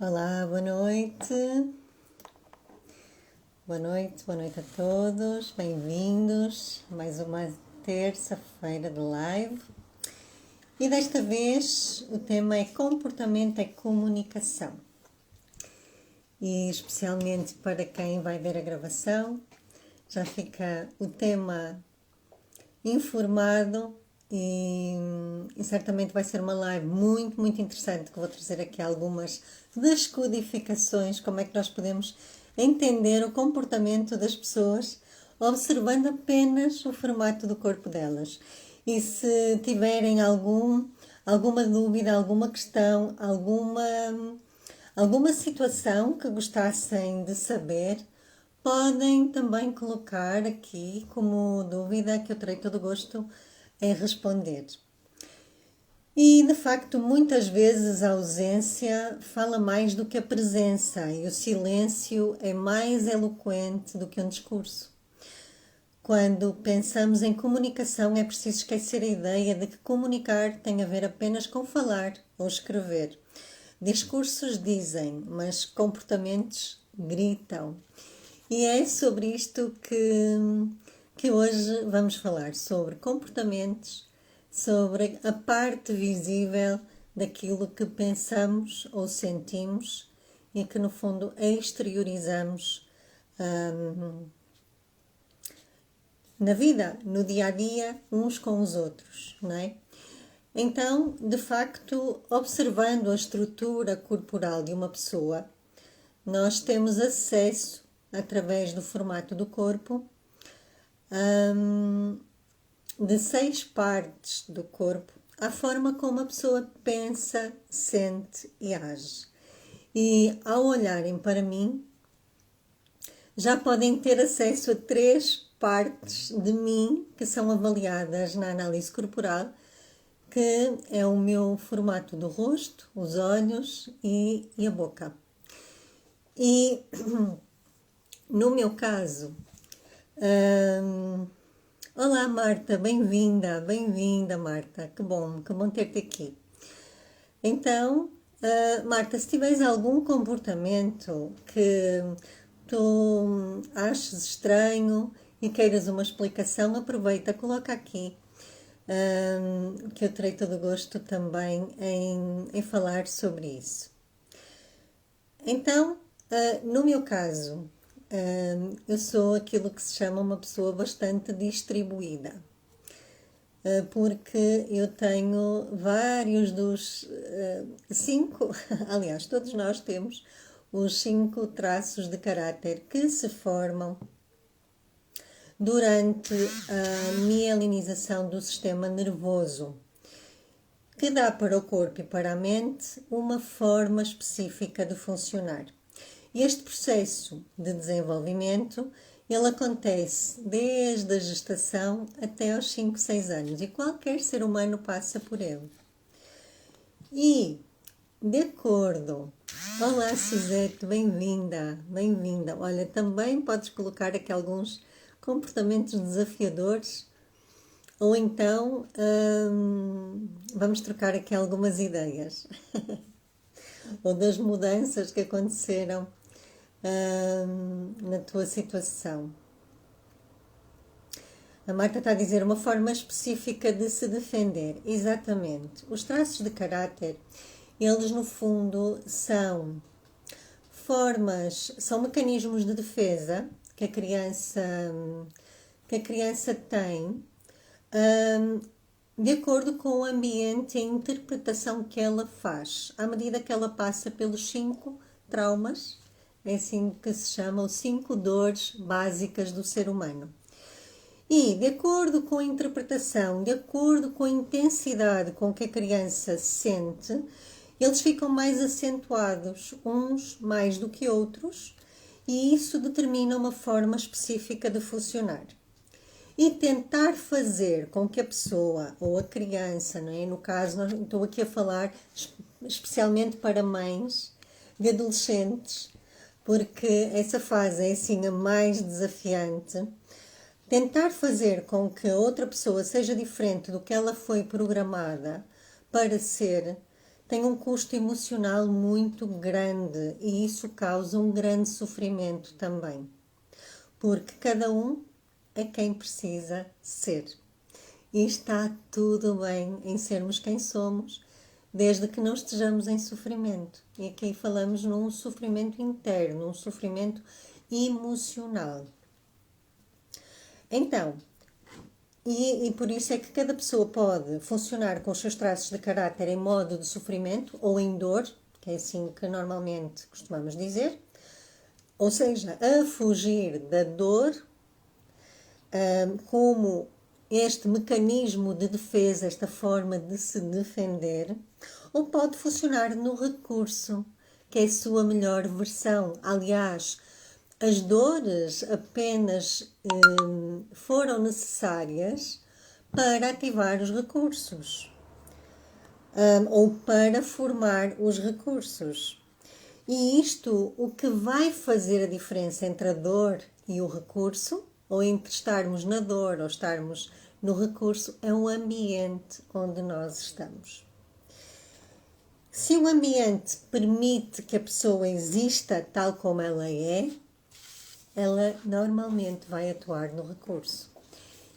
Olá, boa noite. Boa noite a todos. Bem-vindos a mais uma terça-feira de live. E desta vez o tema é comportamento é comunicação. E especialmente para quem vai ver a gravação, já fica o tema informado e certamente vai ser uma live muito interessante, que vou trazer aqui algumas descodificações, como é que nós podemos entender o comportamento das pessoas observando apenas o formato do corpo delas. E se tiverem alguma dúvida, alguma questão, alguma situação que gostassem de saber, podem também colocar aqui como dúvida, que eu terei todo o gosto em responder. E, de facto, muitas vezes a ausência fala mais do que a presença e o silêncio é mais eloquente do que um discurso. Quando pensamos em comunicação, é preciso esquecer a ideia de que comunicar tem a ver apenas com falar ou escrever. Discursos dizem, mas comportamentos gritam. E é sobre isto que hoje vamos falar, sobre comportamentos, sobre a parte visível daquilo que pensamos ou sentimos e que no fundo exteriorizamos na vida, no dia a dia, uns com os outros, não é? Então, de facto, observando a estrutura corporal de uma pessoa, nós temos acesso, através do formato do corpo, de 6 partes do corpo, à forma como a pessoa pensa, sente e age. E ao olharem para mim, já podem ter acesso a 3 partes de mim que são avaliadas na análise corporal, que é o meu formato do rosto, os olhos e a boca. E no meu caso, olá Marta, bem-vinda Marta, que bom ter-te aqui. Então, Marta, se tiveres algum comportamento que tu aches estranho e queiras uma explicação, aproveita, coloca aqui, que eu terei todo o gosto também em falar sobre isso. Então, no meu caso, eu sou aquilo que se chama uma pessoa bastante distribuída, porque eu tenho vários dos 5, aliás, todos nós temos os 5 traços de caráter que se formam durante a mielinização do sistema nervoso, que dá para o corpo e para a mente uma forma específica de funcionar. E este processo de desenvolvimento, ele acontece desde a gestação até aos 5, 6 anos, e qualquer ser humano passa por ele. E, de acordo... Olá, Suzete, bem-vinda. Olha, também podes colocar aqui alguns comportamentos desafiadores, ou então vamos trocar aqui algumas ideias ou das mudanças que aconteceram na tua situação. A Marta está a dizer uma forma específica de se defender. Exatamente. Os traços de caráter, eles no fundo são mecanismos de defesa que a criança tem de acordo com o ambiente e a interpretação que ela faz, à medida que ela passa pelos 5 traumas, é assim que se chama, os 5 dores básicas do ser humano. E, de acordo com a interpretação, de acordo com a intensidade com que a criança sente, eles ficam mais acentuados, uns mais do que outros, e isso determina uma forma específica de funcionar. E tentar fazer com que a pessoa ou a criança, não é? No caso, estou aqui a falar especialmente para mães de adolescentes, porque essa fase é assim a mais desafiante. Tentar fazer com que a outra pessoa seja diferente do que ela foi programada para ser, tem um custo emocional muito grande e isso causa um grande sofrimento também, porque cada um é quem precisa ser. E está tudo bem em sermos quem somos, desde que não estejamos em sofrimento. E aqui falamos num sofrimento interno, um sofrimento emocional. Então, e por isso é que cada pessoa pode funcionar com os seus traços de caráter em modo de sofrimento ou em dor, que é assim que normalmente costumamos dizer, ou seja, a fugir da dor, como este mecanismo de defesa, esta forma de se defender, ou pode funcionar no recurso, que é a sua melhor versão. Aliás, as dores apenas foram necessárias para ativar os recursos, ou para formar os recursos. E isto, o que vai fazer a diferença entre a dor e o recurso, ou entre estarmos na dor ou estarmos no recurso, é o ambiente onde nós estamos. Se o ambiente permite que a pessoa exista tal como ela é, ela normalmente vai atuar no recurso.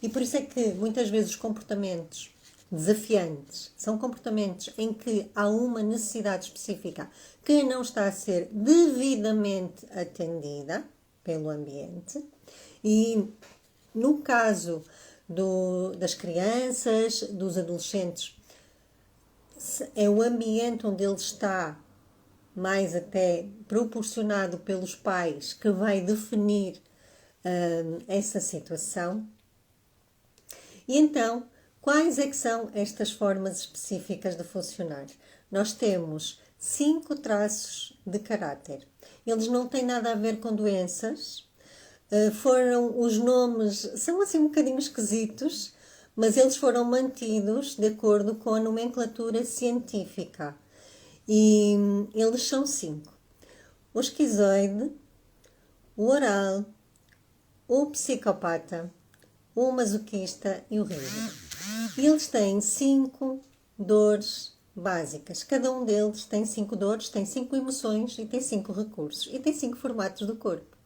E por isso é que muitas vezes os comportamentos desafiantes são comportamentos em que há uma necessidade específica que não está a ser devidamente atendida pelo ambiente. E no caso das crianças, dos adolescentes, é o ambiente onde ele está mais até proporcionado pelos pais que vai definir essa situação. E então, quais é que são estas formas específicas de funcionar? Nós temos 5 traços de caráter. Eles não têm nada a ver com doenças. Foram os nomes, são assim um bocadinho esquisitos, mas eles foram mantidos de acordo com a nomenclatura científica. E eles são 5. O esquizoide, o oral, o psicopata, o masoquista e o rígido. E eles têm 5 dores básicas. Cada um deles tem 5 dores, tem 5 emoções e tem 5 recursos. E tem 5 formatos do corpo.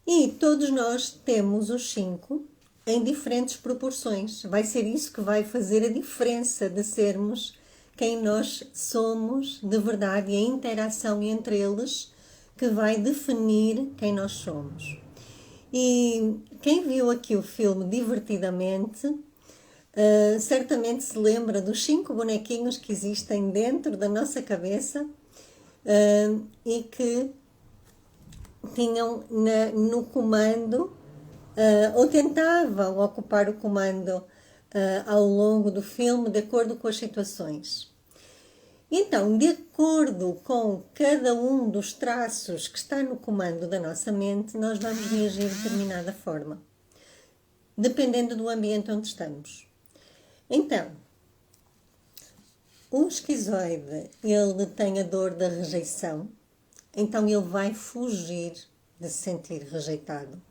E todos nós temos os 5 em diferentes proporções. Vai ser isso que vai fazer a diferença de sermos quem nós somos de verdade e a interação entre eles que vai definir quem nós somos. E quem viu aqui o filme Divertidamente, certamente se lembra dos 5 bonequinhos que existem dentro da nossa cabeça e que tinham no comando, ou tentavam ocupar o comando ao longo do filme, de acordo com as situações. Então, de acordo com cada um dos traços que está no comando da nossa mente, nós vamos reagir de determinada forma, dependendo do ambiente onde estamos. Então, o esquizoide, ele tem a dor da rejeição, então ele vai fugir de se sentir rejeitado.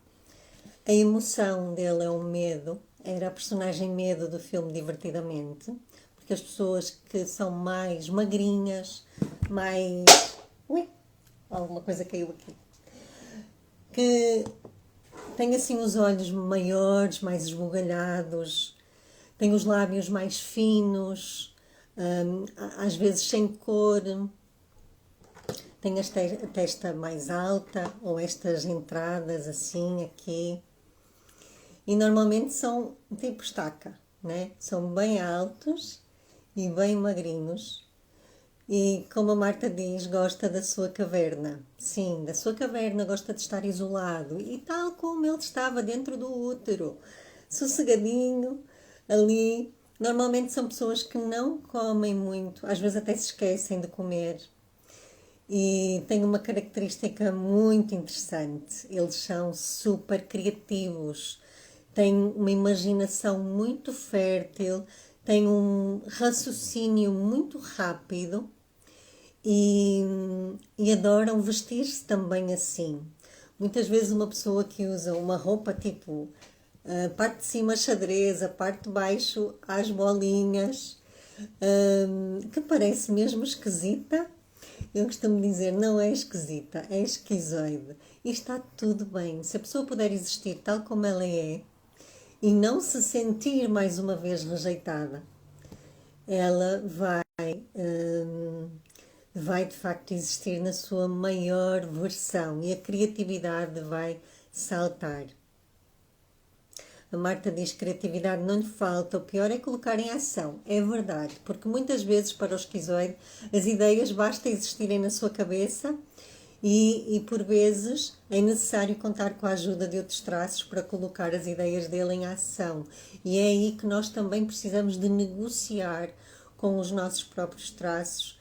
A emoção dele é o medo, era a personagem medo do filme Divertidamente, porque as pessoas que são mais magrinhas, mais... Ui, alguma coisa caiu aqui. Que têm assim os olhos maiores, mais esbugalhados, têm os lábios mais finos, às vezes sem cor, tem a testa mais alta ou estas entradas assim aqui. E normalmente são tipo estaca, né? São bem altos e bem magrinhos. E como a Marta diz, gosta da sua caverna. Sim, da sua caverna, gosta de estar isolado. E tal como ele estava dentro do útero, sossegadinho ali. Normalmente são pessoas que não comem muito, às vezes até se esquecem de comer. E tem uma característica muito interessante. Eles são super criativos, têm uma imaginação muito fértil, têm um raciocínio muito rápido e adoram vestir-se também assim. Muitas vezes uma pessoa que usa uma roupa tipo a parte de cima xadrez, a parte de baixo às bolinhas, que parece mesmo esquisita. Eu costumo dizer, não é esquisita, é esquizoide. E está tudo bem. Se a pessoa puder existir tal como ela é e não se sentir mais uma vez rejeitada, ela vai de facto existir na sua maior versão e a criatividade vai saltar. A Marta diz que criatividade não lhe falta, o pior é colocar em ação. É verdade, porque muitas vezes para o esquizoide as ideias basta existirem na sua cabeça e por vezes é necessário contar com a ajuda de outros traços para colocar as ideias dele em ação. E é aí que nós também precisamos de negociar com os nossos próprios traços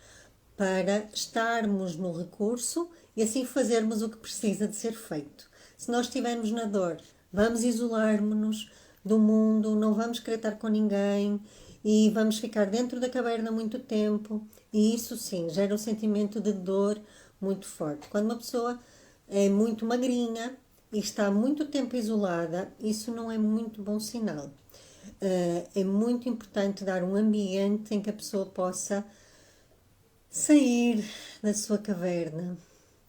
para estarmos no recurso e assim fazermos o que precisa de ser feito. Se nós estivermos na dor, vamos isolar-nos do mundo, não vamos querer estar com ninguém e vamos ficar dentro da caverna muito tempo. E isso sim gera um sentimento de dor muito forte. Quando uma pessoa é muito magrinha e está muito tempo isolada, isso não é muito bom sinal. É muito importante dar um ambiente em que a pessoa possa sair da sua caverna,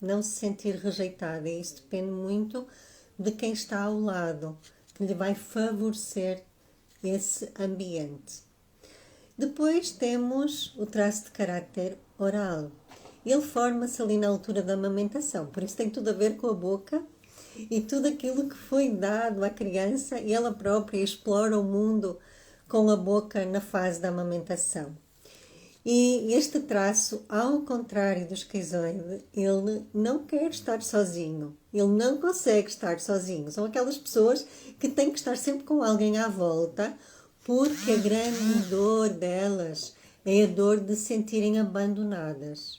não se sentir rejeitada. E isso depende muito de quem está ao lado, que lhe vai favorecer esse ambiente. Depois temos o traço de caráter oral. Ele forma-se ali na altura da amamentação, por isso tem tudo a ver com a boca e tudo aquilo que foi dado à criança e ela própria explora o mundo com a boca na fase da amamentação. E este traço, ao contrário do esquizoide, ele não quer estar sozinho. Ele não consegue estar sozinho. São aquelas pessoas que têm que estar sempre com alguém à volta, porque a grande dor delas é a dor de se sentirem abandonadas.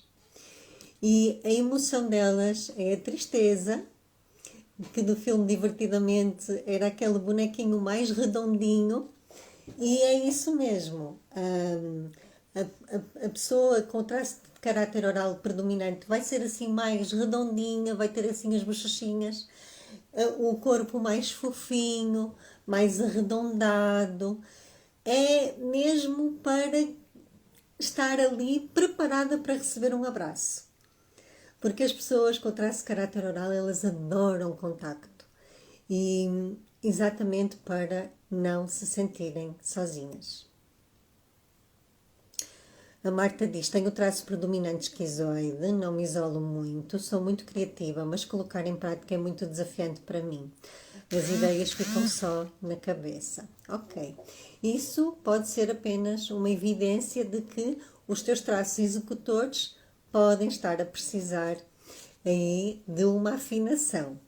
E a emoção delas é a tristeza, que do filme Divertidamente era aquele bonequinho mais redondinho, e é isso mesmo. A pessoa com traço de caráter oral predominante vai ser assim mais redondinha, vai ter assim as bochechinhas, o corpo mais fofinho, mais arredondado. É mesmo para estar ali preparada para receber um abraço. Porque as pessoas com traço de caráter oral, elas adoram contacto. E exatamente para não se sentirem sozinhas. A Marta diz, tenho traço predominante esquizoide, não me isolo muito, sou muito criativa, mas colocar em prática é muito desafiante para mim. As ideias ficam só na cabeça. Ok. Isso pode ser apenas uma evidência de que os teus traços executores podem estar a precisar aí de uma afinação.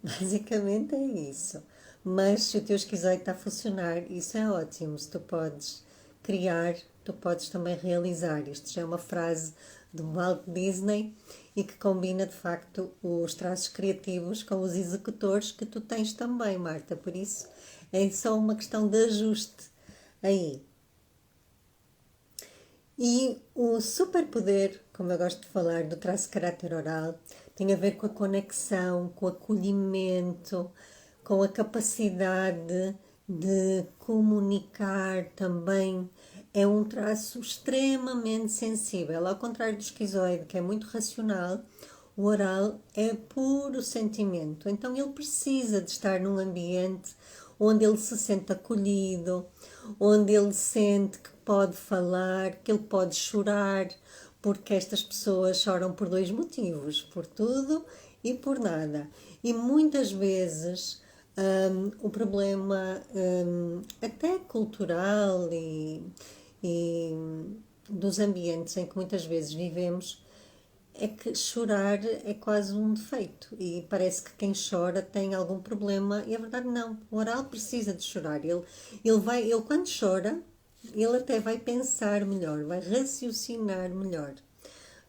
Basicamente é isso. Mas se o teu esquizoide está a funcionar, isso é ótimo. Se tu podes criar, tu podes também realizar. Isto já é uma frase do Walt Disney e que combina de facto os traços criativos com os executores que tu tens também, Marta. Por isso é só uma questão de ajuste aí. E o superpoder, como eu gosto de falar, do traço de caráter oral, tem a ver com a conexão, com o acolhimento, com a capacidade de comunicar também. É um traço extremamente sensível. Ao contrário do esquizoide, que é muito racional, o oral é puro sentimento. Então ele precisa de estar num ambiente onde ele se sente acolhido, onde ele sente que pode falar, que ele pode chorar, porque estas pessoas choram por dois motivos, por tudo e por nada. E muitas vezes o problema até cultural e dos ambientes em que muitas vezes vivemos é que chorar é quase um defeito e parece que quem chora tem algum problema e a verdade não. O oral precisa de chorar. Ele quando chora, ele até vai pensar melhor, vai raciocinar melhor.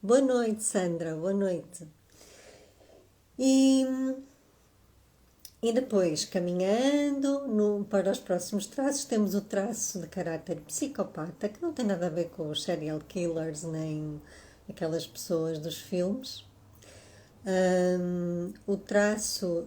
Boa noite, Sandra, boa noite. E, e depois, caminhando para os próximos traços, temos o traço de caráter psicopata, que não tem nada a ver com os serial killers, nem aquelas pessoas dos filmes. O traço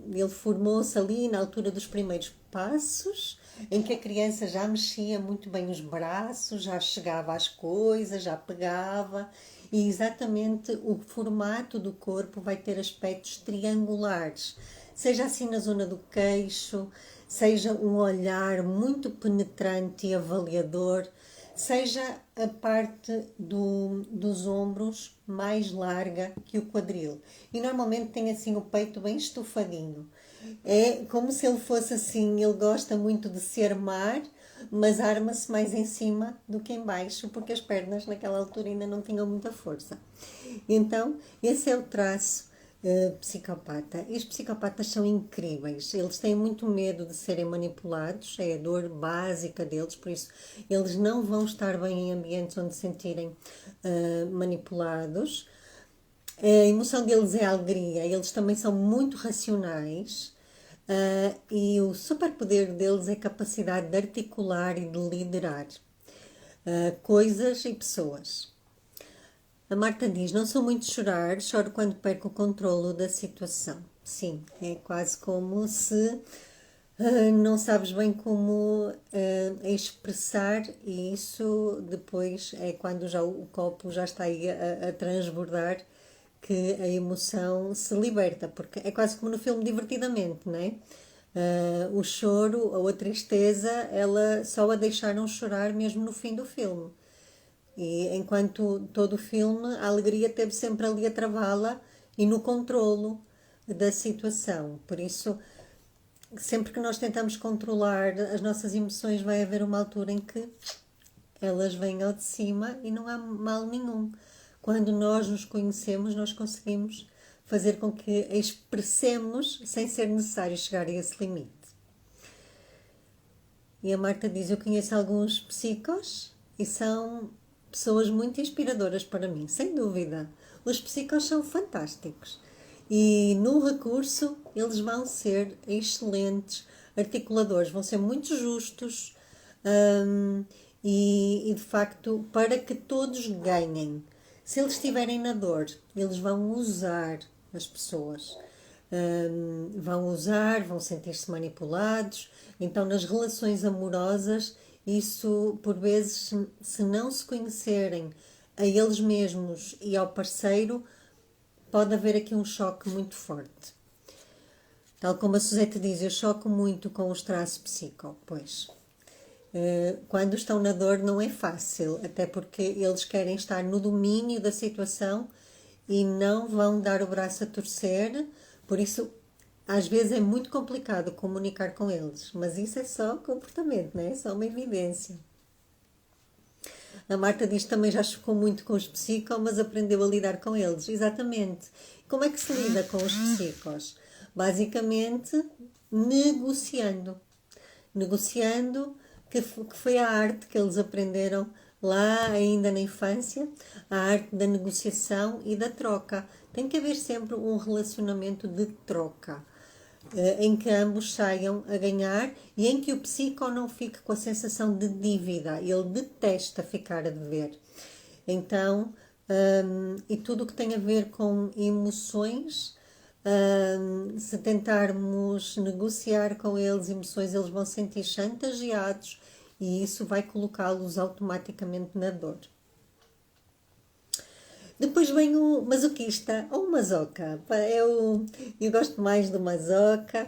ele formou-se ali na altura dos primeiros passos, em que a criança já mexia muito bem os braços, já chegava às coisas, já pegava, e exatamente o formato do corpo vai ter aspectos triangulares, seja assim na zona do queixo, seja um olhar muito penetrante e avaliador, seja a parte dos ombros mais larga que o quadril. E normalmente tem assim o peito bem estufadinho. É como se ele fosse assim, ele gosta muito de se armar, mas arma-se mais em cima do que em baixo, porque as pernas naquela altura ainda não tinham muita força. Então, esse é o traço psicopata. E os psicopatas são incríveis. Eles têm muito medo de serem manipulados, é a dor básica deles, por isso eles não vão estar bem em ambientes onde se sentirem manipulados. A emoção deles é a alegria, eles também são muito racionais. E o superpoder deles é a capacidade de articular e de liderar coisas e pessoas. A Marta diz: não sou muito de chorar, choro quando perco o controlo da situação. Sim, é quase como se não sabes bem como expressar, e isso depois é quando já o copo já está aí a transbordar, que a emoção se liberta, porque é quase como no filme Divertidamente, não é? O choro ou a tristeza, ela só a deixaram chorar mesmo no fim do filme. E enquanto todo o filme, a alegria teve sempre ali a travá-la e no controlo da situação. Por isso, sempre que nós tentamos controlar as nossas emoções, vai haver uma altura em que elas vêm ao de cima e não há mal nenhum. Quando nós nos conhecemos, nós conseguimos fazer com que expressemos sem ser necessário chegar a esse limite. E a Marta diz: eu conheço alguns psicos e são pessoas muito inspiradoras para mim, sem dúvida. Os psicos são fantásticos. E no recurso, eles vão ser excelentes articuladores, vão ser muito justos, hum, e de facto, para que todos ganhem. Se eles estiverem na dor, eles vão usar as pessoas. Vão usar, vão sentir-se manipulados. Então, nas relações amorosas, isso por vezes, se não se conhecerem a eles mesmos e ao parceiro, pode haver aqui um choque muito forte. Tal como a Suzete diz, eu choco muito com os traços psico, pois. Quando estão na dor não é fácil, até porque eles querem estar no domínio da situação e não vão dar o braço a torcer, por isso às vezes é muito complicado comunicar com eles, mas isso é só comportamento, não é? É só uma evidência. A Marta diz que também já chocou muito com os psicos, mas aprendeu a lidar com eles. Exatamente. Como é que se lida com os psicos? Basicamente, negociando. Negociando, que foi a arte que eles aprenderam lá ainda na infância, a arte da negociação e da troca. Tem que haver sempre um relacionamento de troca, em que ambos saiam a ganhar e em que o psico não fique com a sensação de dívida. Ele detesta ficar a dever. Então, e tudo o que tem a ver com emoções, se tentarmos negociar com eles emoções, eles vão se sentir chantageados e isso vai colocá-los automaticamente na dor. Depois vem o masoquista ou o masoca. Eu gosto mais do masoca.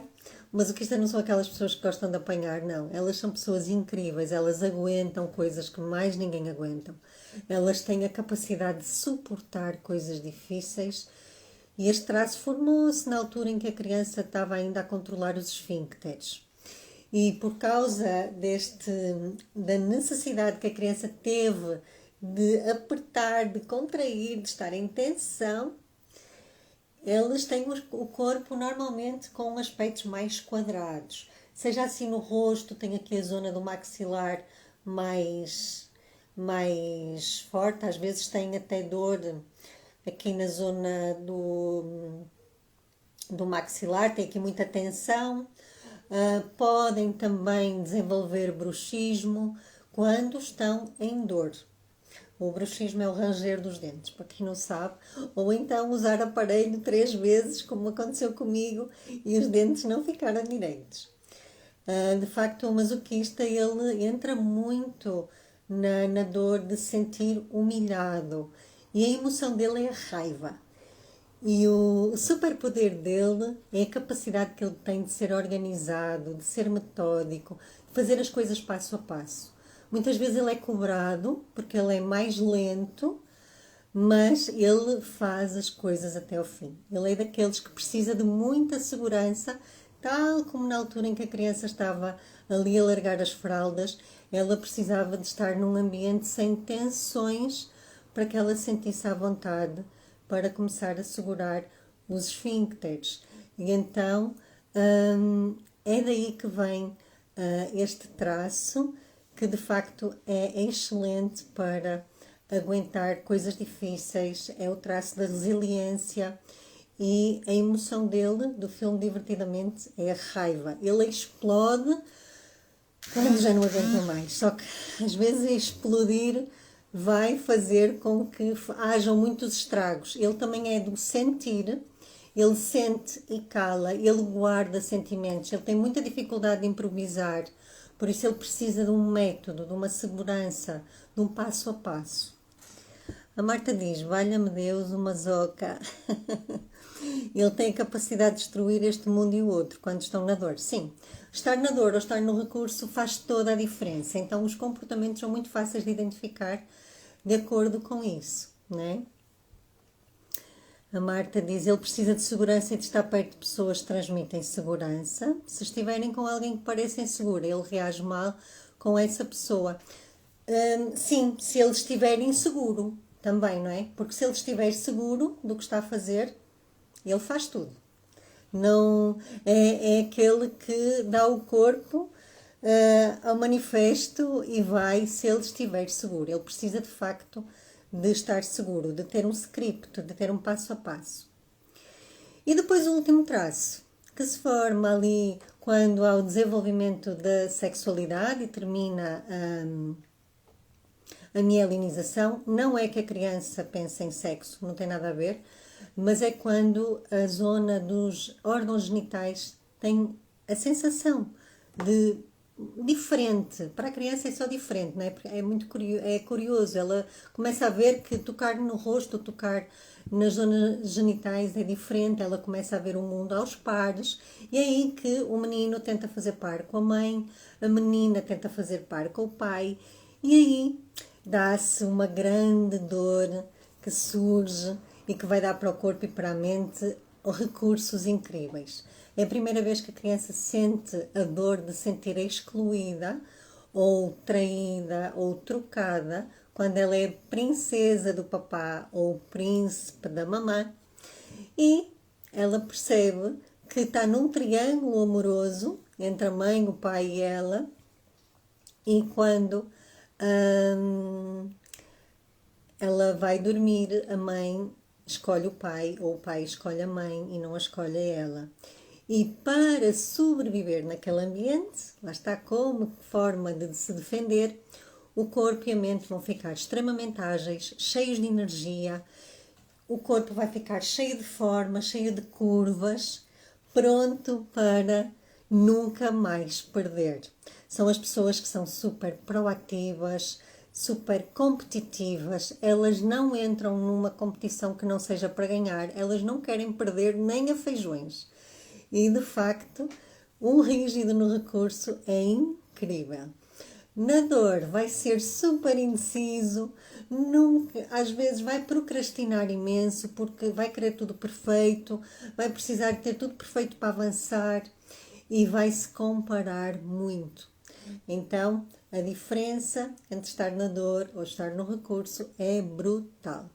O masoquista não são aquelas pessoas que gostam de apanhar, não. Elas são pessoas incríveis, elas aguentam coisas que mais ninguém aguentam. Elas têm a capacidade de suportar coisas difíceis. E este traço formou-se na altura em que a criança estava ainda a controlar os esfíncteres. E por causa da necessidade que a criança teve de apertar, de contrair, de estar em tensão, eles têm o corpo normalmente com aspectos mais quadrados. Seja assim no rosto, tem aqui a zona do maxilar mais forte, às vezes tem até dor aqui na zona do maxilar, tem aqui muita tensão. Podem também desenvolver bruxismo quando estão em dor. O bruxismo é o ranger dos dentes, para quem não sabe, ou então usar aparelho 3 vezes, como aconteceu comigo, e os dentes não ficaram direitos. De facto, o masoquista, ele entra muito na dor de se sentir humilhado. E a emoção dele é a raiva. E o superpoder dele é a capacidade que ele tem de ser organizado, de ser metódico, de fazer as coisas passo a passo. Muitas vezes ele é cobrado porque ele é mais lento, mas ele faz as coisas até ao fim. Ele é daqueles que precisa de muita segurança, tal como na altura em que a criança estava ali a largar as fraldas, ela precisava de estar num ambiente sem tensões para que ela sentisse à vontade para começar a segurar os esfíncteres. E então é daí que vem este traço, que de facto é excelente para aguentar coisas difíceis, é o traço da resiliência. E a emoção dele, do filme Divertidamente, é a raiva. Ele explode quando já não aguenta mais. Só que às vezes explodir vai fazer com que hajam muitos estragos. Ele também é do sentir, ele sente e cala, ele guarda sentimentos, ele tem muita dificuldade de improvisar, por isso ele precisa de um método, de uma segurança, de um passo a passo. A Marta diz, valha-me Deus, uma zoca. Ele tem a capacidade de destruir este mundo e o outro quando estão na dor. Sim, estar na dor ou estar no recurso faz toda a diferença. Então os comportamentos são muito fáceis de identificar de acordo com isso, né? A Marta diz, ele precisa de segurança e de estar perto de pessoas que transmitem segurança. Se estiverem com alguém que pareça inseguro, ele reage mal com essa pessoa. Sim, se ele estiver inseguro também, não é? Porque se ele estiver seguro do que está a fazer, ele faz tudo. Não é aquele que dá o corpo ao manifesto e vai se ele estiver seguro. Ele precisa de facto de estar seguro, de ter um script, de ter um passo a passo. E depois o último traço, que se forma ali quando há o desenvolvimento da sexualidade e termina a mielinização. Não é que a criança pense em sexo, não tem nada a ver, mas é quando a zona dos órgãos genitais tem a sensação de diferente. Para a criança é só diferente, não é? É muito curioso. Ela começa a ver que tocar no rosto, tocar nas zonas genitais é diferente. Ela começa a ver o mundo aos pares. E é aí que o menino tenta fazer par com a mãe, a menina tenta fazer par com o pai. E aí dá-se uma grande dor que surge e que vai dar para o corpo e para a mente recursos incríveis. É a primeira vez que a criança sente a dor de sentir excluída, ou traída, ou trocada, quando ela é princesa do papá ou príncipe da mamã. E ela percebe que está num triângulo amoroso entre a mãe, o pai e ela. E quando ela vai dormir, a mãe escolhe o pai, ou o pai escolhe a mãe e não a escolhe ela. E para sobreviver naquele ambiente, lá está como forma de se defender, o corpo e a mente vão ficar extremamente ágeis, cheios de energia, o corpo vai ficar cheio de formas, cheio de curvas, pronto para nunca mais perder. São as pessoas que são super proativas, super competitivas, elas não entram numa competição que não seja para ganhar, elas não querem perder nem a feijões. E de facto, um rígido no recurso é incrível. Na dor vai ser super indeciso, nunca, às vezes vai procrastinar imenso porque vai querer tudo perfeito, vai precisar ter tudo perfeito para avançar e vai se comparar muito. Então, a diferença entre estar na dor ou estar no recurso é brutal.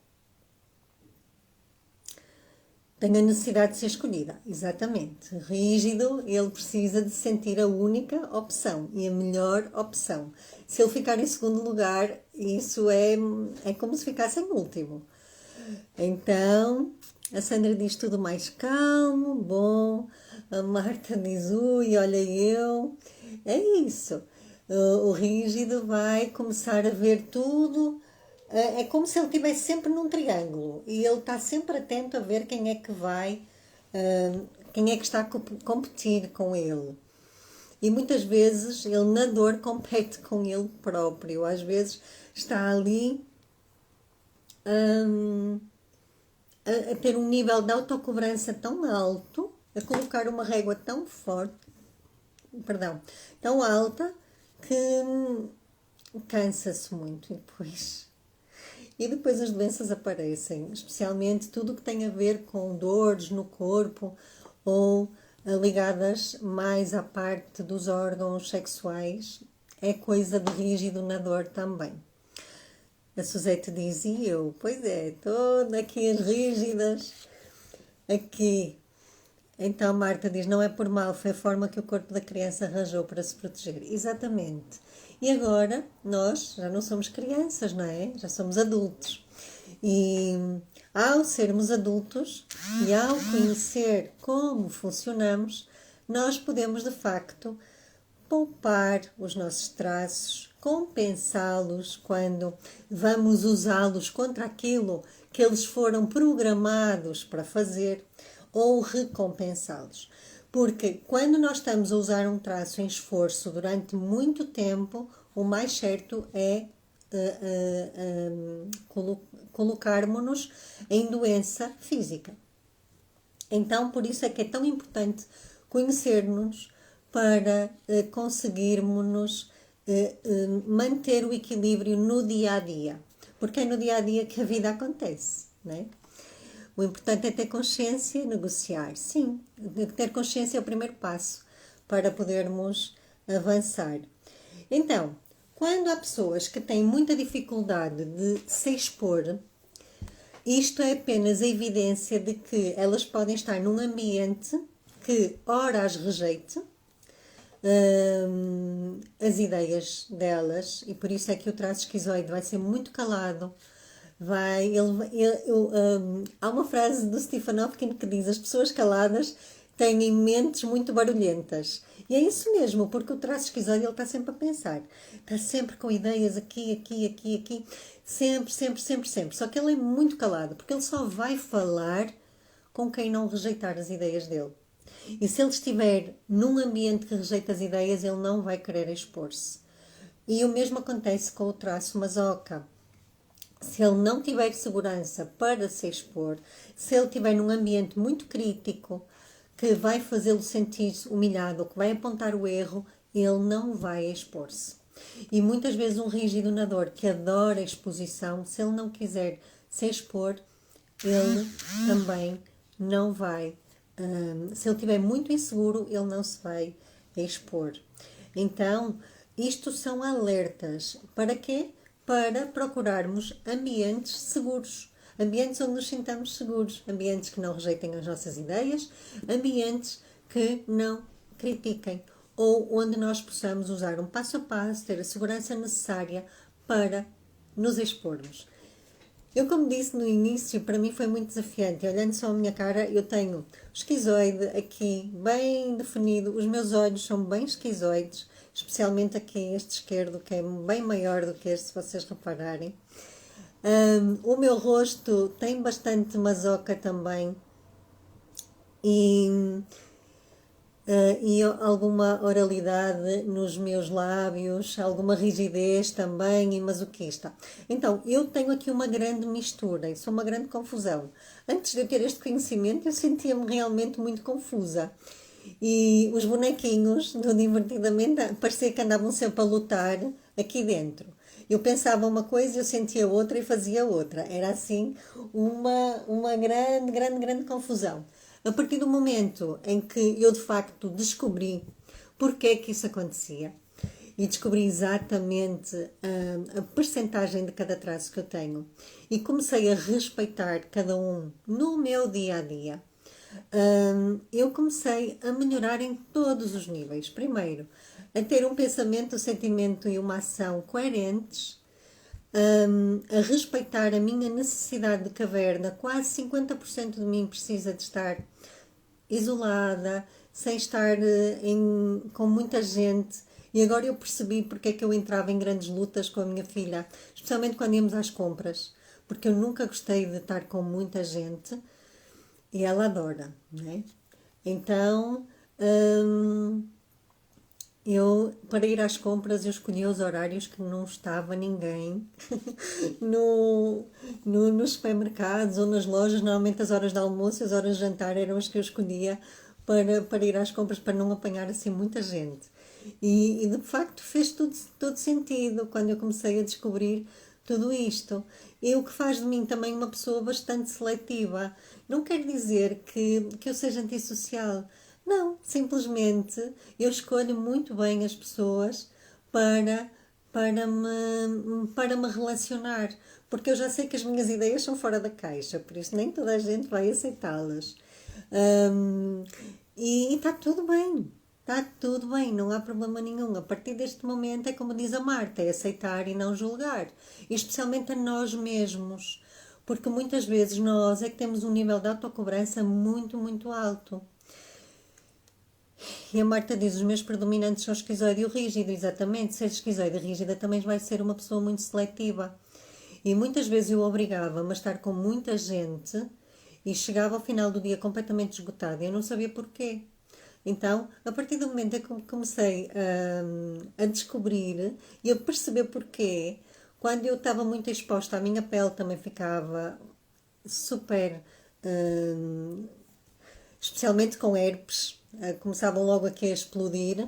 Tem a necessidade de ser escolhida, exatamente. Rígido, ele precisa de sentir a única opção e a melhor opção. Se ele ficar em segundo lugar, isso é como se ficasse em último. Então, a Sandra diz tudo mais calmo, bom. A Marta diz, ui, olha eu. É isso. O rígido vai começar a ver tudo. É como se ele estivesse sempre num triângulo e ele está sempre atento a ver quem é que vai, quem é que está a competir com ele. E muitas vezes ele na dor compete com ele próprio. Às vezes está ali hum, a ter um nível de autocobrança tão alto, a colocar uma régua tão forte, perdão, tão alta, que cansa-se muito e depois as doenças aparecem, especialmente tudo o que tem a ver com dores no corpo ou ligadas mais à parte dos órgãos sexuais, é coisa de rígido na dor também. A Suzete dizia eu, pois é, toda aqui as rígidas, aqui. Então Marta diz, não é por mal, foi a forma que o corpo da criança arranjou para se proteger. Exatamente. E agora, nós já não somos crianças, não é? Já somos adultos. E ao sermos adultos e ao conhecer como funcionamos, nós podemos de facto poupar os nossos traços, compensá-los quando vamos usá-los contra aquilo que eles foram programados para fazer ou recompensá-los. Porque quando nós estamos a usar um traço em esforço durante muito tempo, o mais certo é colocarmos-nos em doença física. Então, por isso é que é tão importante conhecer-nos para conseguirmos manter o equilíbrio no dia a dia. Porque é no dia a dia que a vida acontece, não é? O importante é ter consciência e negociar. Sim, ter consciência é o primeiro passo para podermos avançar. Então, quando há pessoas que têm muita dificuldade de se expor, isto é apenas a evidência de que elas podem estar num ambiente que ora as rejeite, as ideias delas, e por isso é que o traço esquizoide vai ser muito calado. Há uma frase do Stephen Hawking que diz: as pessoas caladas têm mentes muito barulhentas. E é isso mesmo, porque o traço esquizoide ele está sempre a pensar, está sempre com ideias aqui, sempre, sempre, sempre, sempre. Só que ele é muito calado, porque ele só vai falar com quem não rejeitar as ideias dele. E se ele estiver num ambiente que rejeita as ideias, ele não vai querer expor-se. E o mesmo acontece com o traço masoca. Se ele não tiver segurança para se expor, se ele estiver num ambiente muito crítico, que vai fazê-lo sentir-se humilhado, que vai apontar o erro, ele não vai expor-se. E muitas vezes um rígido na dor que adora a exposição, se ele não quiser se expor, ele também não vai. Se ele estiver muito inseguro, ele não se vai expor. Então, isto são alertas. Para quê? Para procurarmos ambientes seguros. Ambientes onde nos sintamos seguros. Ambientes que não rejeitem as nossas ideias. Ambientes que não critiquem. Ou onde nós possamos usar um passo a passo, ter a segurança necessária para nos expormos. Eu, como disse no início, para mim foi muito desafiante. Olhando só a minha cara, eu tenho esquizoide aqui bem definido. Os meus olhos são bem esquizoides, especialmente aqui este esquerdo, que é bem maior do que este, se vocês repararem. O meu rosto tem bastante masoca também. E alguma oralidade nos meus lábios, alguma rigidez também e masoquista. Então, eu tenho aqui uma grande mistura, isso é uma grande confusão. Antes de eu ter este conhecimento, eu sentia-me realmente muito confusa. E os bonequinhos do Divertidamente parecia que andavam sempre a lutar aqui dentro. Eu pensava uma coisa, eu sentia outra e fazia outra. Era assim uma grande, grande, grande confusão. A partir do momento em que eu de facto descobri porque é que isso acontecia e descobri exatamente a percentagem de cada traço que eu tenho e comecei a respeitar cada um no meu dia a dia, eu comecei a melhorar em todos os níveis. Primeiro, a ter um pensamento, um sentimento e uma ação coerentes, a respeitar a minha necessidade de caverna. Quase 50% de mim precisa de estar isolada, sem estar com muita gente. E agora eu percebi porque é que eu entrava em grandes lutas com a minha filha, especialmente quando íamos às compras, porque eu nunca gostei de estar com muita gente e ela adora, não é? Então, Eu, para ir às compras, eu escolhi os horários que não estava ninguém no, nos supermercados ou nas lojas. Normalmente as horas de almoço e as horas de jantar eram as que eu escolhia para ir às compras, para não apanhar assim muita gente. E de facto fez todo sentido quando eu comecei a descobrir tudo isto. E o que faz de mim também uma pessoa bastante seletiva. Não quer dizer que eu seja antissocial. Não, simplesmente eu escolho muito bem as pessoas para, para me relacionar. Porque eu já sei que as minhas ideias são fora da caixa, por isso nem toda a gente vai aceitá-las. Hum, e está tudo bem. Está tudo bem, não há problema nenhum. A partir deste momento é como diz a Marta, é aceitar e não julgar. E especialmente a nós mesmos. Porque muitas vezes nós é que temos um nível de autocobrança muito, muito alto. E a Marta diz, os meus predominantes são esquizoide e o rígido. Exatamente, ser esquizoide e rígida também vai ser uma pessoa muito seletiva. E muitas vezes eu obrigava-me a estar com muita gente e chegava ao final do dia completamente esgotada e eu não sabia porquê. Então, a partir do momento em que comecei a descobrir e a perceber porquê, quando eu estava muito exposta, a minha pele também ficava super, hum, especialmente com herpes, começavam logo aqui a explodir.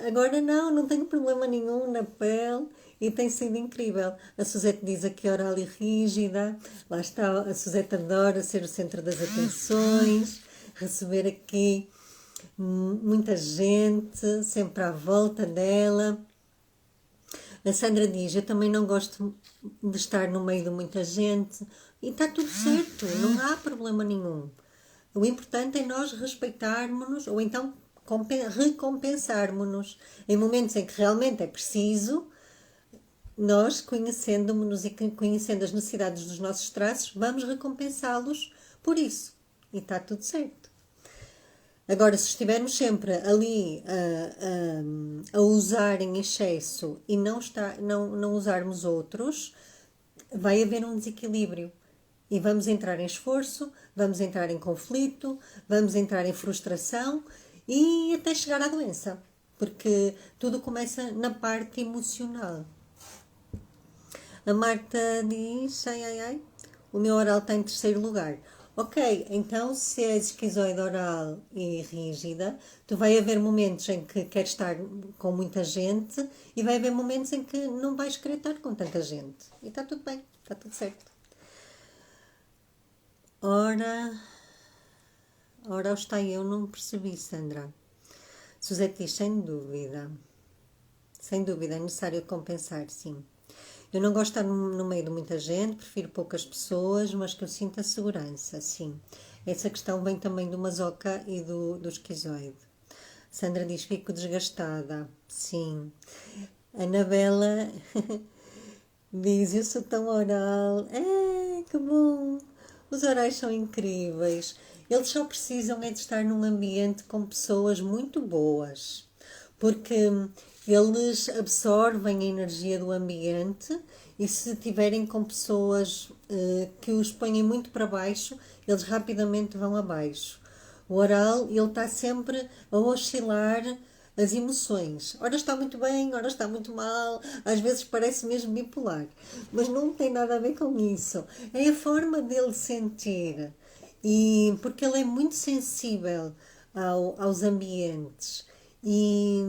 Agora não tenho problema nenhum na pele e tem sido incrível. A Suzette diz aqui oral e rígida, lá está, a Suzette adora ser o centro das atenções, receber aqui muita gente, sempre à volta dela. A Sandra diz, eu também não gosto de estar no meio de muita gente e está tudo certo, não há problema nenhum. O importante é nós respeitarmos-nos ou então recompensarmos-nos em momentos em que realmente é preciso, nós conhecendo-nos e conhecendo as necessidades dos nossos traços, vamos recompensá-los por isso. E está tudo certo. Agora, se estivermos sempre ali a usar em excesso e não usarmos outros, vai haver um desequilíbrio. E vamos entrar em esforço, vamos entrar em conflito, vamos entrar em frustração e até chegar à doença. Porque tudo começa na parte emocional. A Marta diz, ai, o meu oral está em terceiro lugar. Ok, então se és esquizoide oral e rígida, tu vai haver momentos em que queres estar com muita gente e vai haver momentos em que não vais querer estar com tanta gente. E está tudo bem, está tudo certo. Ora está eu, não percebi, Sandra. Suzette diz, sem dúvida, é necessário compensar, sim. Eu não gosto de estar no meio de muita gente, prefiro poucas pessoas, mas que eu sinta segurança, sim. Essa questão vem também do masoca e do esquizoide. Sandra diz, fico desgastada, sim. Anabela diz, eu sou tão oral. Que bom! Os orais são incríveis. Eles só precisam é de estar num ambiente com pessoas muito boas, porque eles absorvem a energia do ambiente e se estiverem com pessoas que os põem muito para baixo, eles rapidamente vão abaixo. O oral, ele está sempre a oscilar as emoções. Ora está muito bem, ora está muito mal, às vezes parece mesmo bipolar, mas não tem nada a ver com isso. É a forma dele sentir e porque ele é muito sensível aos ambientes e,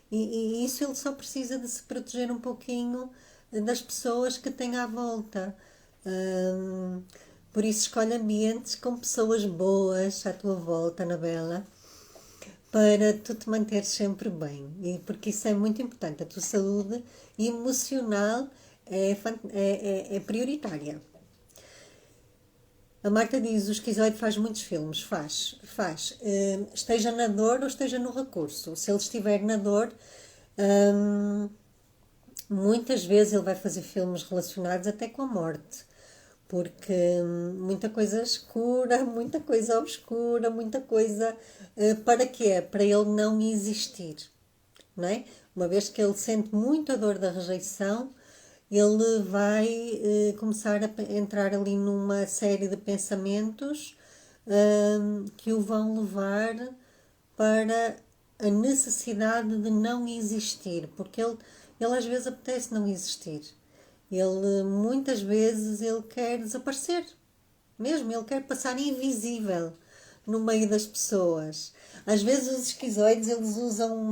e isso ele só precisa de se proteger um pouquinho das pessoas que tem à volta. Hum, por isso escolhe ambientes com pessoas boas à tua volta, Anabela, para tu te manteres sempre bem. E porque isso é muito importante. A tua saúde emocional é prioritária. A Marta diz, o esquizoide faz muitos filmes. Faz. Esteja na dor ou esteja no recurso. Se ele estiver na dor, hum, muitas vezes ele vai fazer filmes relacionados até com a morte. Porque muita coisa escura, muita coisa obscura, muita coisa. Para quê? Para ele não existir. Não é? Uma vez que ele sente muito a dor da rejeição, ele vai começar a entrar ali numa série de pensamentos que o vão levar para a necessidade de não existir, porque ele às vezes apetece não existir. Ele, muitas vezes, ele quer desaparecer. Mesmo, ele quer passar invisível no meio das pessoas. Às vezes os esquizoides, eles usam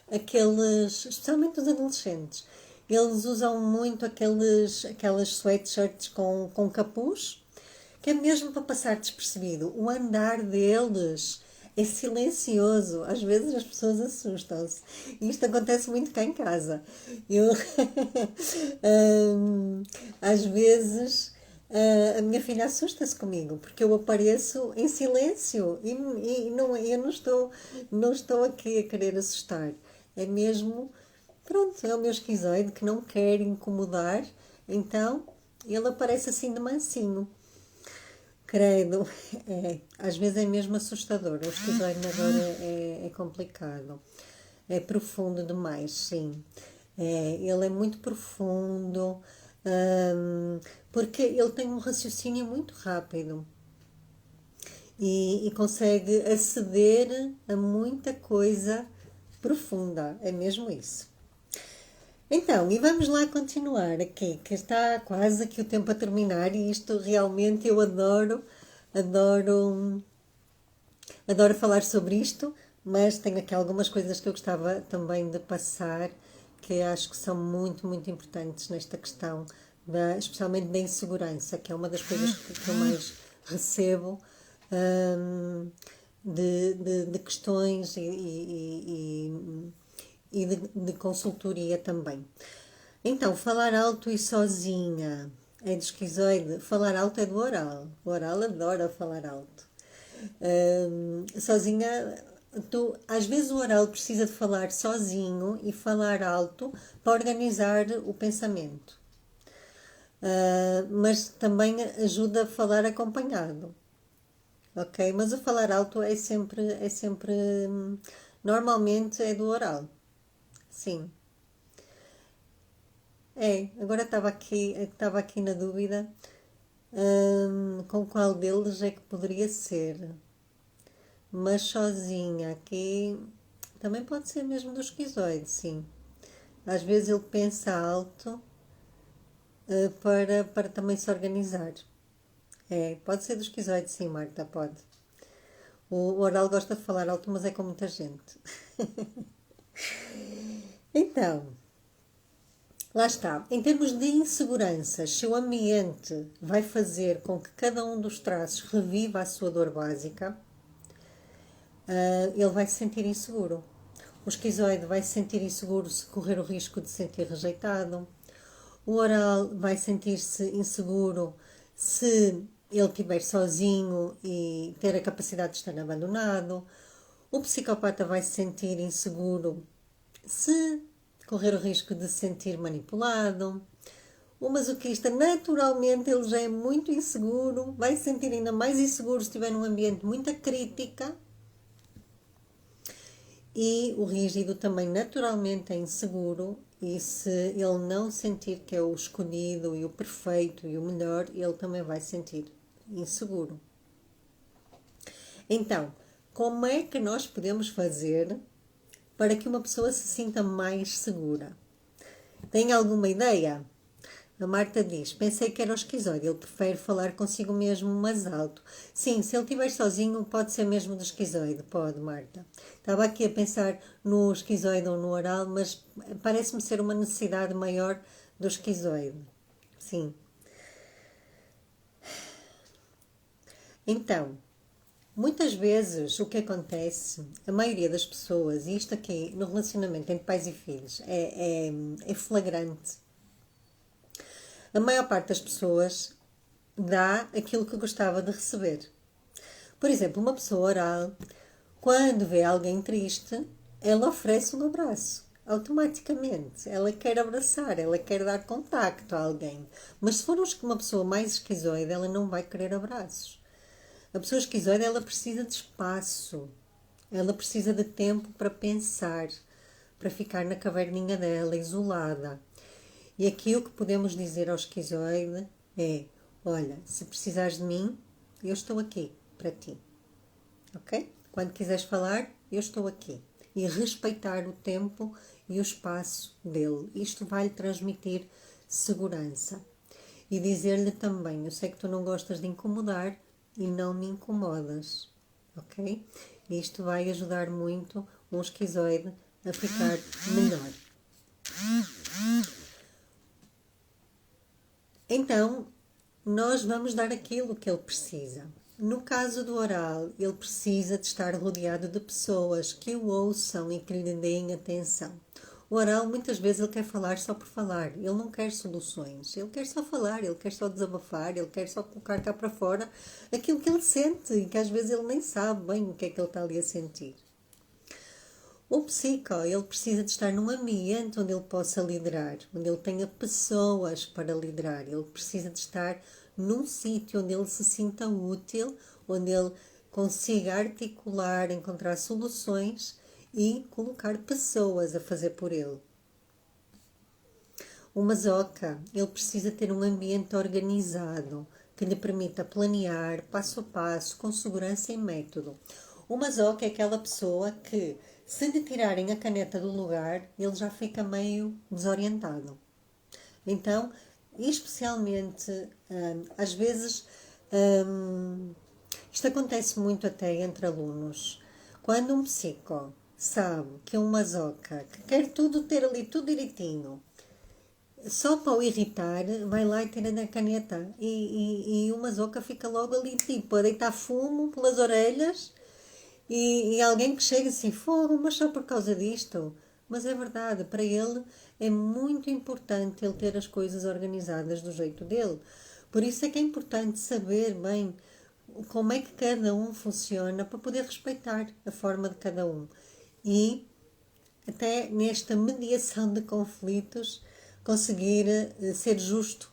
especialmente os adolescentes, eles usam muito aquelas sweatshirts com capuz, que é mesmo para passar despercebido. O andar deles é silencioso. Às vezes as pessoas assustam-se. Isto acontece muito cá em casa. Eu, às vezes, a minha filha assusta-se comigo, porque eu apareço em silêncio e não, eu não estou aqui a querer assustar. É mesmo, pronto, é o meu esquizoide que não quer incomodar, então ele aparece assim de mansinho. Credo, às vezes é mesmo assustador. O esquizoide agora é complicado. É profundo demais, sim. Ele é muito profundo, porque ele tem um raciocínio muito rápido e consegue aceder a muita coisa profunda. É mesmo isso. Então, e vamos lá continuar aqui, que está quase aqui o tempo a terminar e isto realmente eu adoro, adoro falar sobre isto, mas tenho aqui algumas coisas que eu gostava também de passar, que acho que são muito, muito importantes nesta questão, especialmente da insegurança, que é uma das coisas que eu mais recebo de questões e de consultoria também. Então, falar alto e sozinha é do esquizoide. Falar alto é do oral. O oral adora falar alto. Sozinha, às vezes o oral precisa de falar sozinho e falar alto para organizar o pensamento. Mas também ajuda a falar acompanhado. Ok? Mas o falar alto normalmente é do oral. Sim. Agora estava aqui na dúvida, com qual deles é que poderia ser. Mas sozinha aqui também pode ser mesmo do esquizoide, sim. Às vezes ele pensa alto, para também se organizar. Pode ser do esquizoide, sim, Marta, pode. O oral gosta de falar alto, mas é com muita gente. Então, lá está. Em termos de insegurança, se o ambiente vai fazer com que cada um dos traços reviva a sua dor básica, ele vai se sentir inseguro. O esquizoide vai se sentir inseguro se correr o risco de se sentir rejeitado. O oral vai sentir-se inseguro se ele estiver sozinho e ter a capacidade de estar abandonado. O psicopata vai se sentir inseguro se correr o risco de se sentir manipulado. O masoquista, naturalmente, ele já é muito inseguro, vai se sentir ainda mais inseguro se estiver num ambiente muita crítica. E o rígido também, naturalmente, é inseguro, e se ele não sentir que é o escolhido e o perfeito e o melhor, ele também vai sentir inseguro. Então, como é que nós podemos fazer para que uma pessoa se sinta mais segura? Tem alguma ideia? A Marta diz, pensei que era o esquizoide, ele prefere falar consigo mesmo, mas alto. Sim, se ele estiver sozinho, pode ser mesmo do esquizoide, pode, Marta. Estava aqui a pensar no esquizoide ou no oral, mas parece-me ser uma necessidade maior do esquizoide. Sim. Então, muitas vezes o que acontece, a maioria das pessoas, e isto aqui no relacionamento entre pais e filhos, é flagrante. A maior parte das pessoas dá aquilo que gostava de receber. Por exemplo, uma pessoa oral, quando vê alguém triste, ela oferece um abraço. Automaticamente. Ela quer abraçar, ela quer dar contacto a alguém. Mas se for uma pessoa mais esquizoide, ela não vai querer abraços. A pessoa esquizoide, ela precisa de espaço. Ela precisa de tempo para pensar, para ficar na caverninha dela, isolada. E aqui o que podemos dizer ao esquizoide é: olha, se precisares de mim, eu estou aqui para ti. Ok? Quando quiseres falar, eu estou aqui. E respeitar o tempo e o espaço dele. Isto vai lhe transmitir segurança. E dizer-lhe também, eu sei que tu não gostas de incomodar e não me incomodas, ok? Isto vai ajudar muito um esquizoide a ficar melhor. Então, nós vamos dar aquilo que ele precisa. No caso do oral, ele precisa de estar rodeado de pessoas que o ouçam e que lhe deem atenção. O oral, muitas vezes, ele quer falar só por falar. Ele não quer soluções. Ele quer só falar, ele quer só desabafar, ele quer só colocar cá para fora aquilo que ele sente e que às vezes ele nem sabe bem o que é que ele está ali a sentir. O psico, ele precisa de estar num ambiente onde ele possa liderar, onde ele tenha pessoas para liderar. Ele precisa de estar num sítio onde ele se sinta útil, onde ele consiga articular, encontrar soluções e colocar pessoas a fazer por ele. O masoca, ele precisa ter um ambiente organizado, que lhe permita planear passo a passo, com segurança e método. O masoca é aquela pessoa que, se lhe tirarem a caneta do lugar, ele já fica meio desorientado. Então, especialmente, às vezes, isto acontece muito até entre alunos. Quando um psico sabe que é um masoca, que quer tudo ter ali, tudo direitinho, só para o irritar, vai lá e tira a caneta. E o masoca fica logo ali, tipo, a deitar fumo pelas orelhas. E alguém que chega assim, fogo, mas só por causa disto. Mas é verdade, para ele é muito importante ele ter as coisas organizadas do jeito dele. Por isso é que é importante saber bem como é que cada um funciona para poder respeitar a forma de cada um. E até nesta mediação de conflitos conseguir ser justo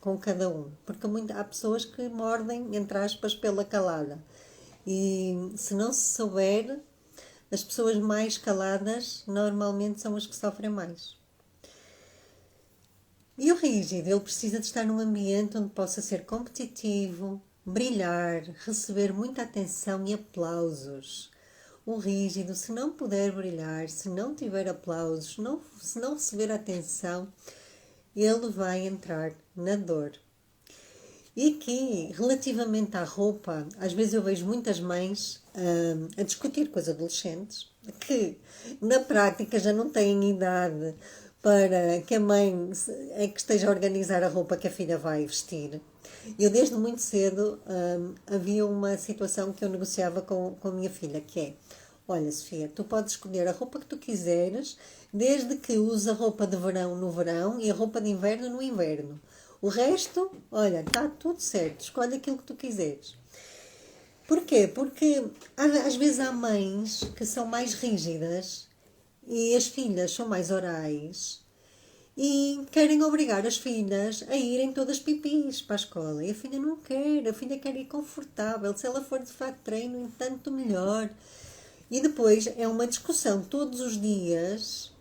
com cada um. Porque há pessoas que mordem, entre aspas, pela calada. E se não se souber, as pessoas mais caladas normalmente são as que sofrem mais. E o rígido, ele precisa de estar num ambiente onde possa ser competitivo, brilhar, receber muita atenção e aplausos. O rígido, se não puder brilhar, se não tiver aplausos, se não receber atenção, ele vai entrar na dor. E aqui, relativamente à roupa, às vezes eu vejo muitas mães a discutir com os adolescentes que, na prática, já não têm idade para que a mãe é que esteja a organizar a roupa que a filha vai vestir. Eu, desde muito cedo, havia uma situação que eu negociava com a minha filha, que é: olha, Sofia, tu podes escolher a roupa que tu quiseres, desde que uses a roupa de verão no verão e a roupa de inverno no inverno. O resto, olha, está tudo certo, escolhe aquilo que tu quiseres. Porquê? Porque às vezes há mães que são mais rígidas e as filhas são mais orais e querem obrigar as filhas a irem todas pipis para a escola. E a filha não quer, a filha quer ir confortável. Se ela for de fato de treino, tanto melhor. E depois é uma discussão todos os dias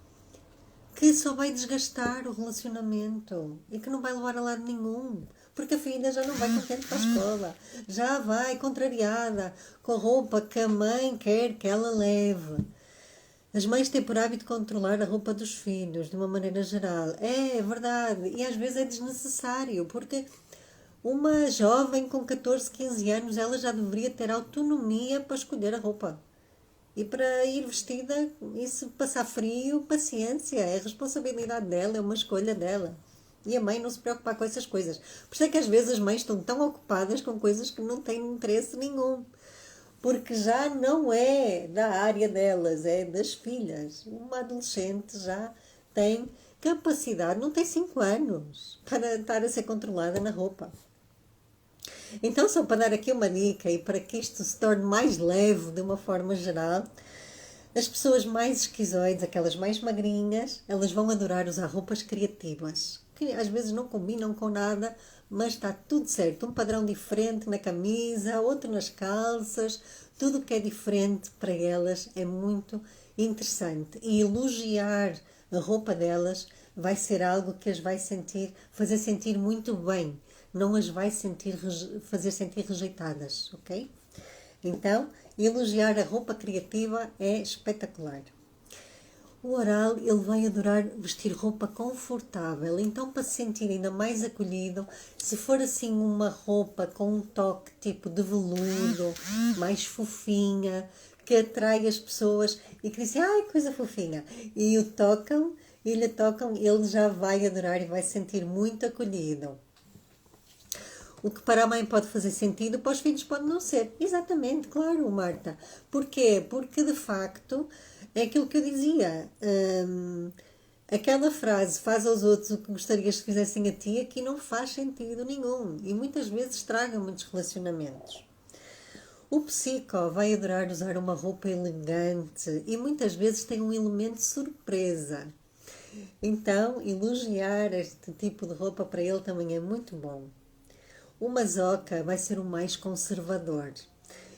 que só vai desgastar o relacionamento e que não vai levar a lado nenhum. Porque a filha já não vai contente para a escola, já vai contrariada com a roupa que a mãe quer que ela leve. As mães têm por hábito controlar a roupa dos filhos, de uma maneira geral. É verdade, e às vezes é desnecessário, porque uma jovem com 14, 15 anos, ela já deveria ter autonomia para escolher a roupa. E para ir vestida, e se passar frio, paciência, é responsabilidade dela, é uma escolha dela. E a mãe não se preocupar com essas coisas. Por isso é que às vezes as mães estão tão ocupadas com coisas que não têm interesse nenhum. Porque já não é da área delas, é das filhas. Uma adolescente já tem capacidade, não tem 5 anos, para estar a ser controlada na roupa. Então, só para dar aqui uma dica e para que isto se torne mais leve de uma forma geral, as pessoas mais esquizoides, aquelas mais magrinhas, elas vão adorar usar roupas criativas, que às vezes não combinam com nada, mas está tudo certo. Um padrão diferente na camisa, outro nas calças, tudo que é diferente para elas é muito interessante. E elogiar a roupa delas vai ser algo que as vai fazer sentir muito bem. Não as vai fazer sentir rejeitadas, ok? Então, Elogiar a roupa criativa é espetacular. O oral, ele vai adorar vestir roupa confortável, então para se sentir ainda mais acolhido, se for assim uma roupa com um toque tipo de veludo, mais fofinha, que atrai as pessoas e que dizem, ai, coisa fofinha, e o tocam, e lhe tocam, ele já vai adorar e vai se sentir muito acolhido. O que para a mãe pode fazer sentido, para os filhos pode não ser. Exatamente, claro, Marta. Porquê? Porque, de facto, é aquilo que eu dizia. Aquela frase, faz aos outros o que gostarias que fizessem a ti, aqui não faz sentido nenhum. E muitas vezes estraga muitos relacionamentos. O psico vai adorar usar uma roupa elegante e muitas vezes tem um elemento surpresa. Então, elogiar este tipo de roupa para ele também é muito bom. O masoca vai ser o mais conservador.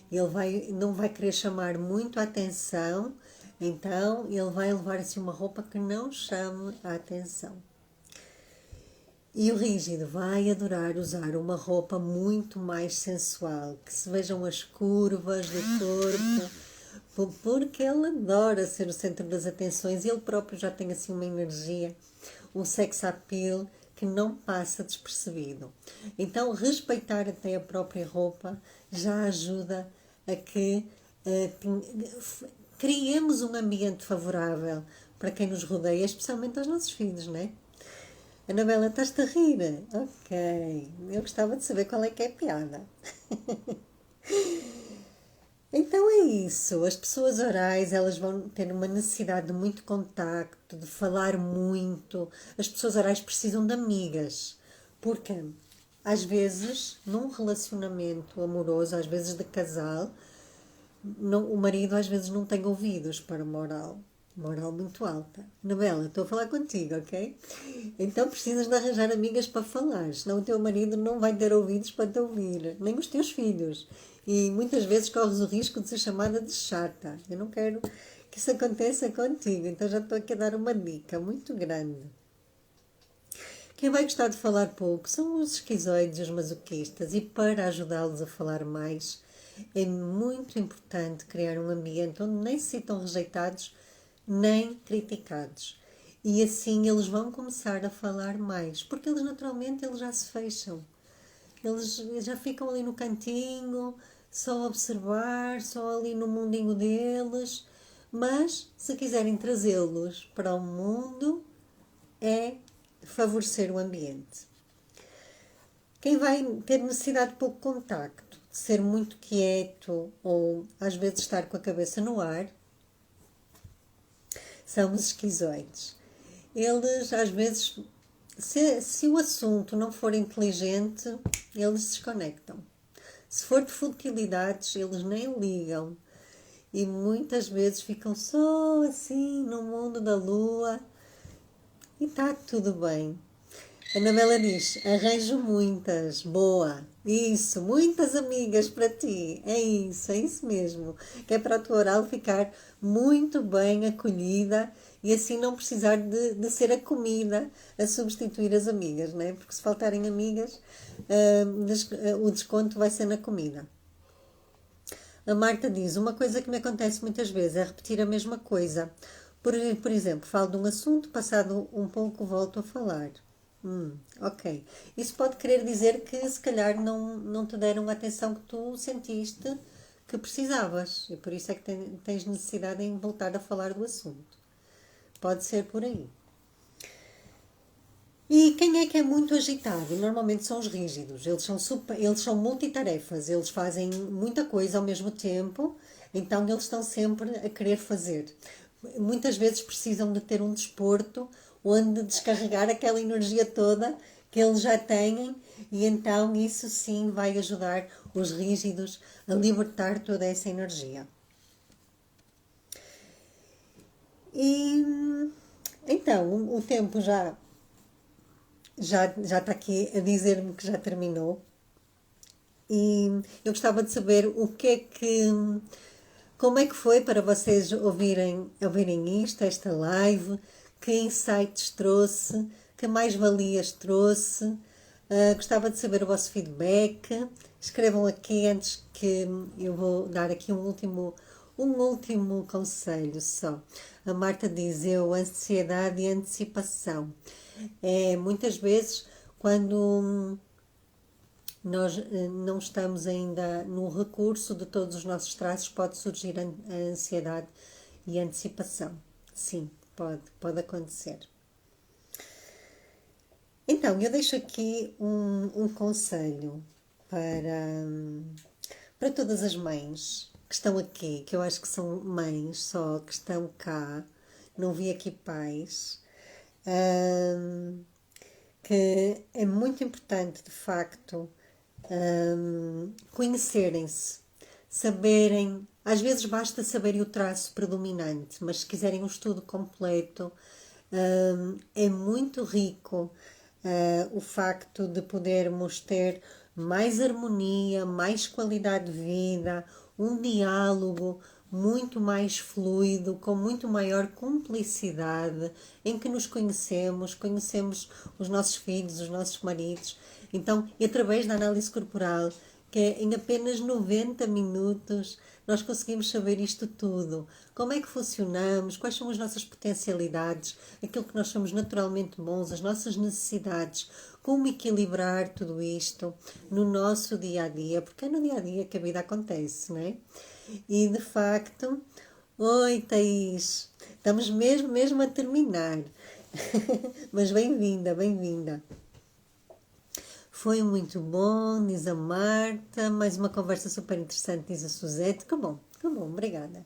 Ele não vai querer chamar muito a atenção, então ele vai levar assim uma roupa que não chame a atenção. E o rígido vai adorar usar uma roupa muito mais sensual, que se vejam as curvas do corpo, porque ele adora ser o centro das atenções e ele próprio já tem assim uma energia, um sex appeal que não passa despercebido. Então, respeitar até a própria roupa já ajuda a que criemos um ambiente favorável para quem nos rodeia, especialmente aos nossos filhos, não é? Anabela, estás-te a rir? Ok. Eu gostava de saber qual é que é a piada. Então é isso. As pessoas orais, elas vão ter uma necessidade de muito contacto, de falar muito. As pessoas orais precisam de amigas. Porque, às vezes, num relacionamento amoroso, às vezes de casal, o marido às vezes não tem ouvidos para uma oral muito alta. Anabela, estou a falar contigo, ok? Então precisas de arranjar amigas para falar, senão o teu marido não vai ter ouvidos para te ouvir, nem os teus filhos. E muitas vezes corres o risco de ser chamada de chata. Eu não quero que isso aconteça contigo, então já estou aqui a dar uma dica muito grande. Quem vai gostar de falar pouco são os esquizoides e os masoquistas, e para ajudá-los a falar mais, é muito importante criar um ambiente onde nem se sintam rejeitados nem criticados. E assim eles vão começar a falar mais, porque eles naturalmente eles já se fecham. Eles já ficam ali no cantinho, só a observar, só ali no mundinho deles. Mas se quiserem trazê-los para o mundo, é favorecer o ambiente. Quem vai ter necessidade de pouco contacto, de ser muito quieto ou às vezes estar com a cabeça no ar, são os esquizoides. Eles, às vezes, se o assunto não for inteligente, eles se desconectam. Se for de futilidades, eles nem ligam. E muitas vezes ficam só assim no mundo da lua e está tudo bem. A Anabela diz, arranjo muitas, boa, isso, muitas amigas para ti, é isso mesmo, que é para a tua oral ficar muito bem acolhida e assim não precisar de ser a comida a substituir as amigas, não é? Porque se faltarem amigas, o desconto vai ser na comida. A Marta diz, uma coisa que me acontece muitas vezes é repetir a mesma coisa. Por exemplo, falo de um assunto, passado um pouco volto a falar. Ok. Isso pode querer dizer que se calhar não te deram a atenção que tu sentiste que precisavas e por isso é que tens necessidade em voltar a falar do assunto. Pode ser por aí. E quem é que é muito agitado? Normalmente são os rígidos. Eles são multitarefas. Eles fazem muita coisa ao mesmo tempo. Então eles estão sempre a querer fazer. Muitas vezes precisam de ter um desporto onde descarregar aquela energia toda que eles já têm e então isso sim vai ajudar os rígidos a libertar toda essa energia. E então o tempo já está aqui a dizer-me que já terminou e eu gostava de saber como é que foi para vocês ouvirem esta live, que insights trouxe, que mais-valias trouxe. Gostava de saber o vosso feedback Escrevam aqui antes que eu vou dar aqui um último conselho só. A Marta diz, ansiedade e antecipação. Muitas vezes, quando nós não estamos ainda no recurso de todos os nossos traços, pode surgir a ansiedade e a antecipação. Sim, pode acontecer. Então, eu deixo aqui um conselho para todas as mães que estão aqui, que eu acho que são mães só, que estão cá, não vi aqui pais, que é muito importante, de facto, conhecerem-se, saberem. Às vezes basta saberem o traço predominante, mas se quiserem um estudo completo, é muito rico o facto de podermos ter mais harmonia, mais qualidade de vida, um diálogo muito mais fluido, com muito maior cumplicidade, em que nos conhecemos os nossos filhos, os nossos maridos. Então, e através da análise corporal, que é em apenas 90 minutos, nós conseguimos saber isto tudo. Como é que funcionamos, quais são as nossas potencialidades, aquilo que nós somos naturalmente bons, as nossas necessidades, como equilibrar tudo isto no nosso dia a dia, porque é no dia a dia que a vida acontece, não é? E de facto, oi Thaís, estamos mesmo a terminar. Mas bem-vinda, bem-vinda. Foi muito bom, diz a Marta. Mais uma conversa super interessante, diz a Suzete. Que bom, obrigada.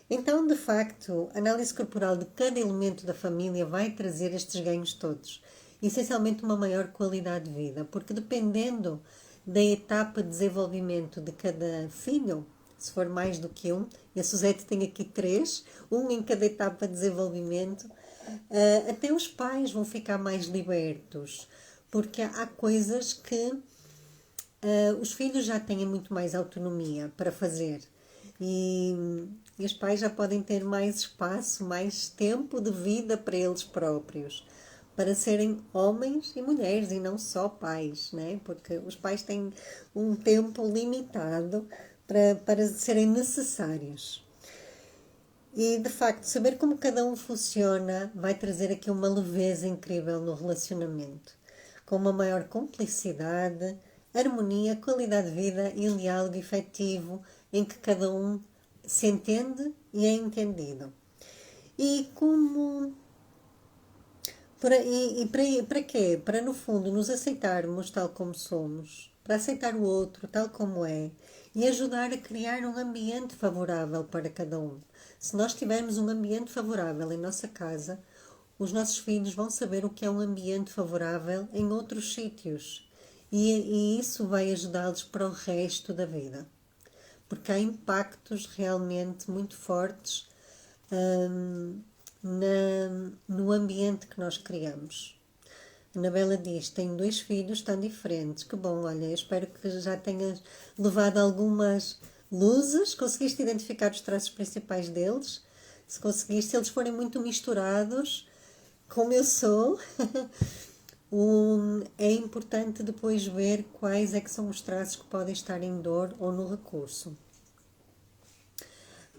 Então, de facto, a análise corporal de cada elemento da família vai trazer estes ganhos todos. Essencialmente uma maior qualidade de vida, porque dependendo da etapa de desenvolvimento de cada filho, se for mais do que um, e a Suzete tem aqui 3, um em cada etapa de desenvolvimento, até os pais vão ficar mais libertos, porque há coisas que os filhos já têm muito mais autonomia para fazer e os pais já podem ter mais espaço, mais tempo de vida para eles próprios, para serem homens e mulheres e não só pais, né? Porque os pais têm um tempo limitado para serem necessários. E de facto, saber como cada um funciona vai trazer aqui uma leveza incrível no relacionamento, com uma maior cumplicidade, harmonia, qualidade de vida e um diálogo efetivo em que cada um se entende e é entendido. E como. Para quê? Para, no fundo, nos aceitarmos tal como somos, para aceitar o outro tal como é e ajudar a criar um ambiente favorável para cada um. Se nós tivermos um ambiente favorável em nossa casa, os nossos filhos vão saber o que é um ambiente favorável em outros sítios e isso vai ajudá-los para o resto da vida. Porque há impactos realmente muito fortes no ambiente que nós criamos. A Anabela diz, tenho 2 filhos tão diferentes. Que bom, olha, eu espero que já tenhas levado algumas luzes, conseguiste identificar os traços principais deles. Se conseguiste, se eles forem muito misturados, como eu sou, é importante depois ver quais é que são os traços que podem estar em dor ou no recurso.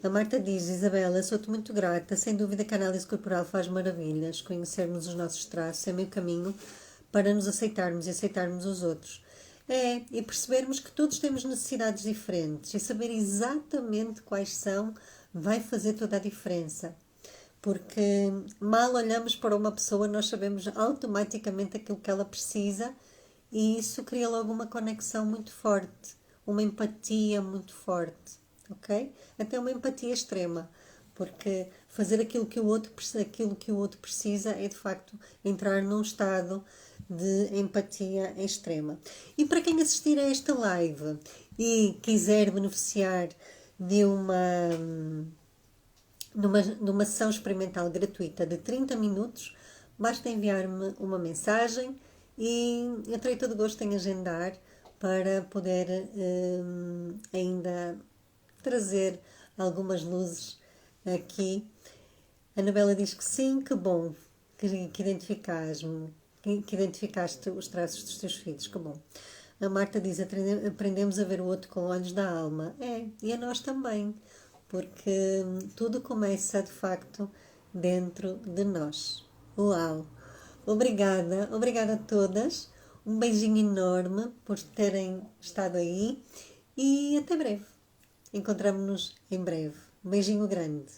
A Marta diz, Isabela, sou-te muito grata. Sem dúvida que a análise corporal faz maravilhas. Conhecermos os nossos traços é meio caminho para nos aceitarmos e aceitarmos os outros. E percebermos que todos temos necessidades diferentes e saber exatamente quais são vai fazer toda a diferença. Porque mal olhamos para uma pessoa, nós sabemos automaticamente aquilo que ela precisa e isso cria logo uma conexão muito forte, uma empatia muito forte. Ok? Até uma empatia extrema, porque fazer aquilo que o outro precisa é de facto entrar num estado de empatia extrema. E para quem assistir a esta live e quiser beneficiar de numa sessão experimental gratuita de 30 minutos, basta enviar-me uma mensagem e eu terei todo o gosto em agendar para poder ainda trazer algumas luzes aqui. A Anabela diz que sim, que bom que identificaste os traços dos teus filhos, que bom. A Marta diz: aprendemos a ver o outro com olhos da alma. É, e a nós também, porque tudo começa de facto dentro de nós. Uau! Obrigada a todas. Um beijinho enorme por terem estado aí e até breve. Encontramos-nos em breve. Um beijinho grande.